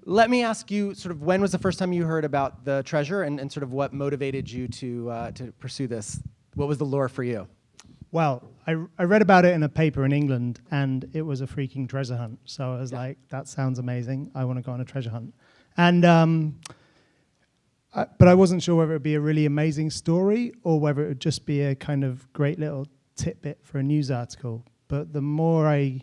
let me ask you, sort of, when was the first time you heard about the treasure, and sort of what motivated you to pursue this? What was the lure for you? Well, I read about it in a paper in England, and it was a freaking treasure hunt. So I was like, that sounds amazing. I want to go on a treasure hunt. And but I wasn't sure whether it would be a really amazing story or whether it would just be a kind of great little tidbit for a news article. But the more I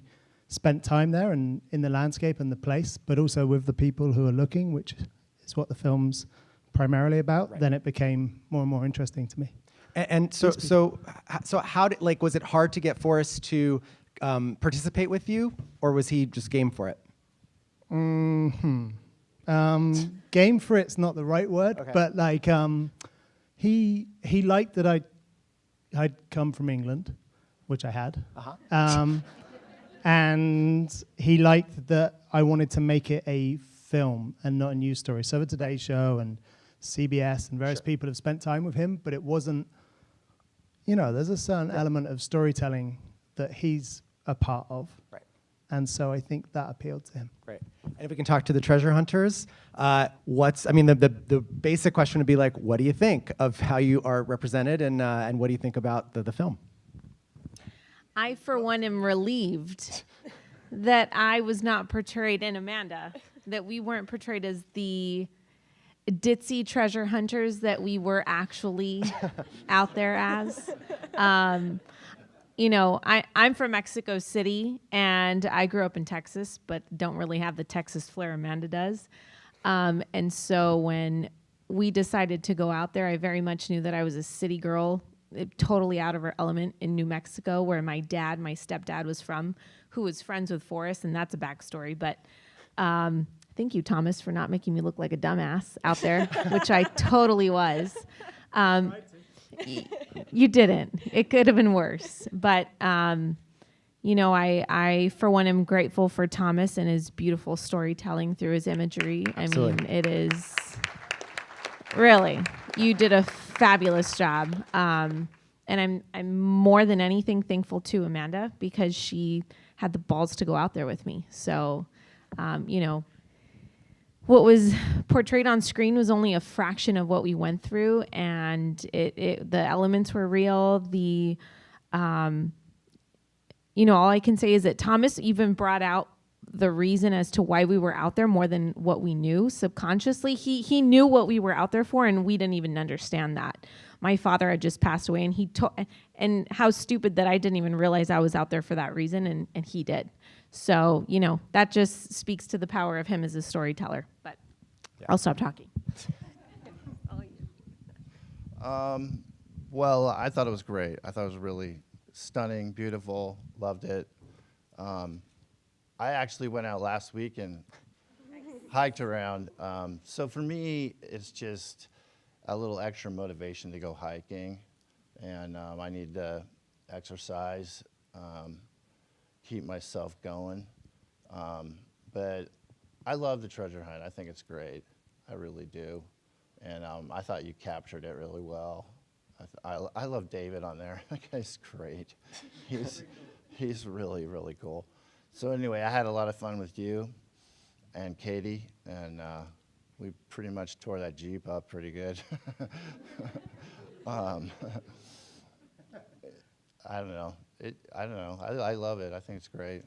spent time there and in the landscape and the place, but also with the people who are looking, which is what the film's primarily about, then it became more and more interesting to me. And so how did, like, was it hard to get Forrest to participate with you, or was he just game for it? Game for it's not the right word, but like he liked that I'd come from England, which I had, and he liked that I wanted to make it a film and not a news story. So the Today Show and CBS and various people have spent time with him, but it wasn't. You know, there's a certain element of storytelling that he's a part of. Right. And so I think that appealed to him. Great. And if we can talk to the treasure hunters, the basic question would be like, what do you think of how you are represented, and what do you think about the film? I, for one, am relieved that I was not portrayed in Amanda, that we weren't portrayed as the ditzy treasure hunters that we were actually out there as. You know, I'm from Mexico City, and I grew up in Texas, but don't really have the Texas flair Amanda does. And so when we decided to go out there, I very much knew that I was a city girl, totally out of her element in New Mexico, where my stepdad was from, who was friends with Forrest, and that's a backstory. But thank you, Thomas, for not making me look like a dumbass out there, which I totally was. You didn't. It could have been worse. But, you know, I, for one, am grateful for Thomas and his beautiful storytelling through his imagery. Absolutely. I mean, it is really, you did a fabulous job. And I'm more than anything thankful to Amanda, because she had the balls to go out there with me. So, you know, what was portrayed on screen was only a fraction of what we went through, and the elements were real. You know, all I can say is that Thomas even brought out the reason as to why we were out there more than what we knew subconsciously. He knew what we were out there for, and we didn't even understand that. My father had just passed away, and and how stupid that I didn't even realize I was out there for that reason, and he did. So, you know, that just speaks to the power of him as a storyteller. But I'll stop talking. Well, I thought it was great. I thought it was really stunning, beautiful, loved it. I actually went out last week and hiked around. So for me, it's just a little extra motivation to go hiking. And I need to exercise, keep myself going. But I love the treasure hunt. I think it's great. I really do. And I thought you captured it really well. I love David on there. That guy's great. He's really, really cool. So anyway, I had a lot of fun with you and Katie, and we pretty much tore that Jeep up pretty good. I don't know. I love it. I think it's great.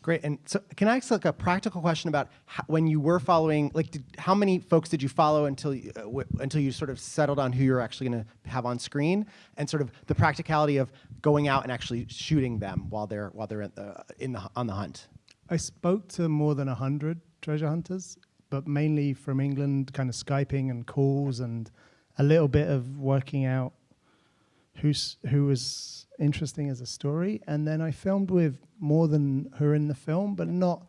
Great. And so can I ask like a practical question about when you were following, like how many folks did you follow until you sort of settled on who you're actually going to have on screen, and sort of the practicality of going out and actually shooting them while they're on the hunt? I spoke to more than 100 treasure hunters, but mainly from England, kind of Skyping and calls and a little bit of working out who was interesting as a story. And then I filmed with more than who are in the film, but not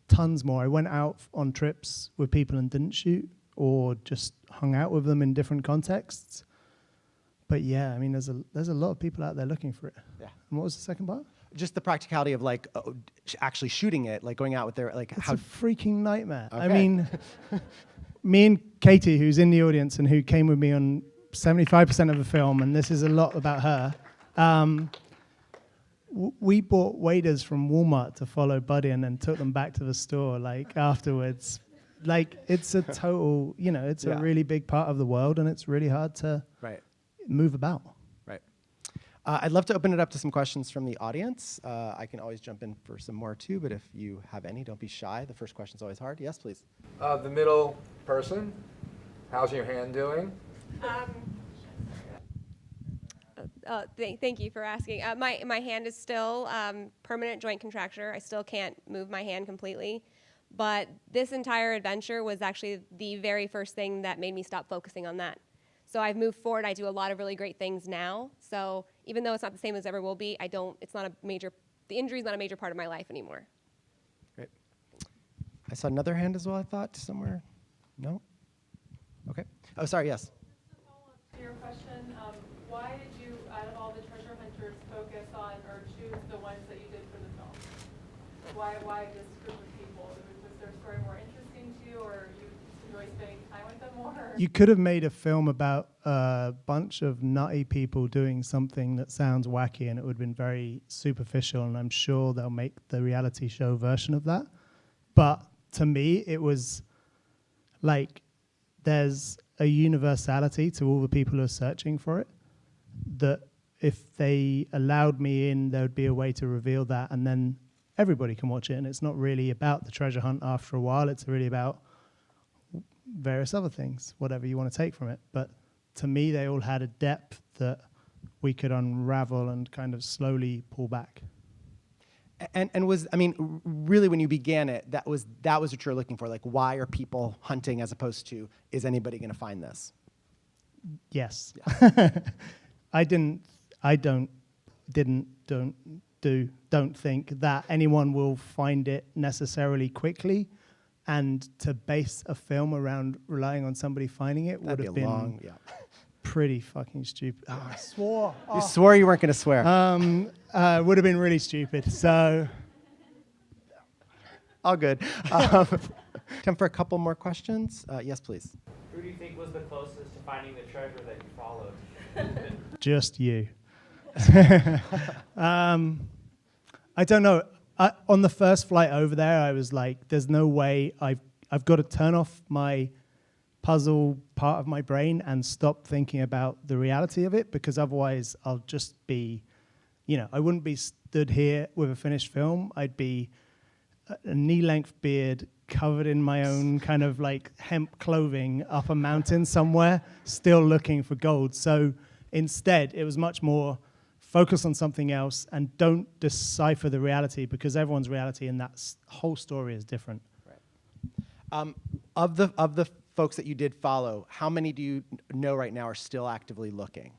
tons more. I went out on trips with people and didn't shoot, or just hung out with them in different contexts. But yeah, I mean, there's a lot of people out there looking for it. Yeah. And what was the second part? Just the practicality of like actually shooting it, like going out with their like. It's a freaking nightmare. Okay. I mean, me and Katie, who's in the audience and who came with me on 75% of the film, and this is a lot about her. we bought waders from Walmart to follow Buddy and then took them back to the store like afterwards. Like it's a total, it's a really big part of the world, and it's really hard to move about. Right. I'd love to open it up to some questions from the audience. I can always jump in for some more too, but if you have any, don't be shy. The first question's always hard. Yes, please. The middle person, how's your hand doing? Thank you for asking. My hand is still permanent joint contracture. I still can't move my hand completely. But this entire adventure was actually the very first thing that made me stop focusing on that. So I've moved forward. I do a lot of really great things now. So even though it's not the same as ever will be, the injury is not a major part of my life anymore. Great. I saw another hand as well, I thought, somewhere. No? Okay. Oh, sorry, yes. Just to follow up to your question, why did you, out of all the treasure hunters, focus on or choose the ones that you did for the film? Why this group of people? Was their story more interesting to you, or you just enjoy spending time with them more? You could have made a film about a bunch of nutty people doing something that sounds wacky, and it would have been very superficial, and I'm sure they'll make the reality show version of that. But to me, it was like there's a universality to all the people who are searching for it, that if they allowed me in, there would be a way to reveal that, and then everybody can watch it. And it's not really about the treasure hunt after a while. It's really about various other things, whatever you want to take from it. But to me, they all had a depth that we could unravel and kind of slowly pull back. And was, I mean, really when you began it, that was what you're looking for. Like, why are people hunting as opposed to, is anybody going to find this? Yes. Yeah. Don't think that anyone will find it necessarily quickly, and to base a film around relying on somebody finding it would have been long, pretty fucking stupid. Oh, I swore. You swore you weren't going to swear. Would have been really stupid. So, all good. Time for a couple more questions. Yes, please. Who do you think was the closest to finding the treasure that you followed? Just you. I don't know. On the first flight over there, I was like, there's no way I've got to turn off my puzzle part of my brain and stop thinking about the reality of it, because otherwise I'll just be, I wouldn't be stood here with a finished film. I'd be a knee-length beard covered in my own kind of like hemp clothing up a mountain somewhere, still looking for gold. So instead, it was much more focus on something else and don't decipher the reality, because everyone's reality in that whole story is different. Right. Of the folks that you did follow, how many do you know right now are still actively looking?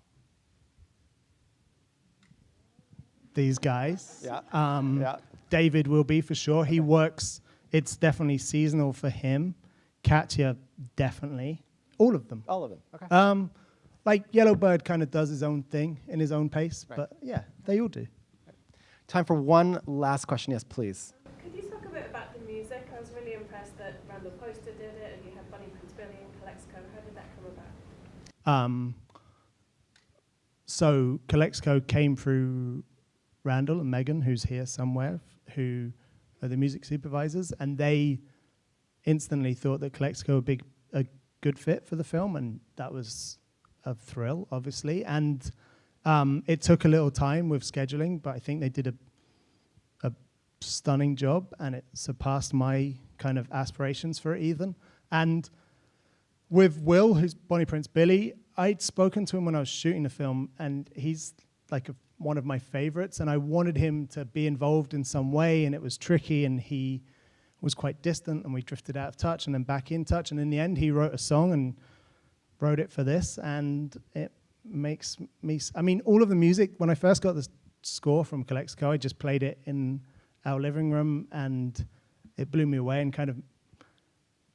These guys. Yeah. Yeah. David will be for sure. He works. It's definitely seasonal for him. Katya, definitely. All of them. All of them. Okay. Like Yellowbird kind of does his own thing in his own pace, right. But yeah, they all do. Time for one last question. Yes, please. Could you talk a bit about the music? I was really impressed that Randall Poster did it, and you had Bunny Prince Billy and Calexico. How did that come about? So Calexico came through Randall and Megan, who's here somewhere, who are the music supervisors, and they instantly thought that Calexico would be a good fit for the film, and that was a thrill, obviously. And it took a little time with scheduling, but I think they did a stunning job, and it surpassed my kind of aspirations for it even. And with Will, who's Bonnie Prince Billy, I'd spoken to him when I was shooting the film, and he's like one of my favorites, and I wanted him to be involved in some way, and it was tricky, and he was quite distant, and we drifted out of touch and then back in touch, and in the end he wrote a song and wrote it for this, and it makes me, I mean, all of the music, when I first got the score from Calexico, I just played it in our living room, and it blew me away and kind of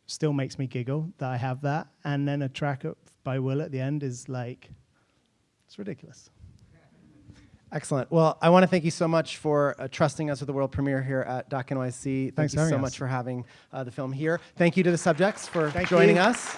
still makes me giggle that I have that. And then a track by Will at the end is like, it's ridiculous. Excellent. Well, I want to thank you so much for trusting us with the world premiere here at Doc NYC. Thank you so much for having the film here. Thank you to the subjects for joining us.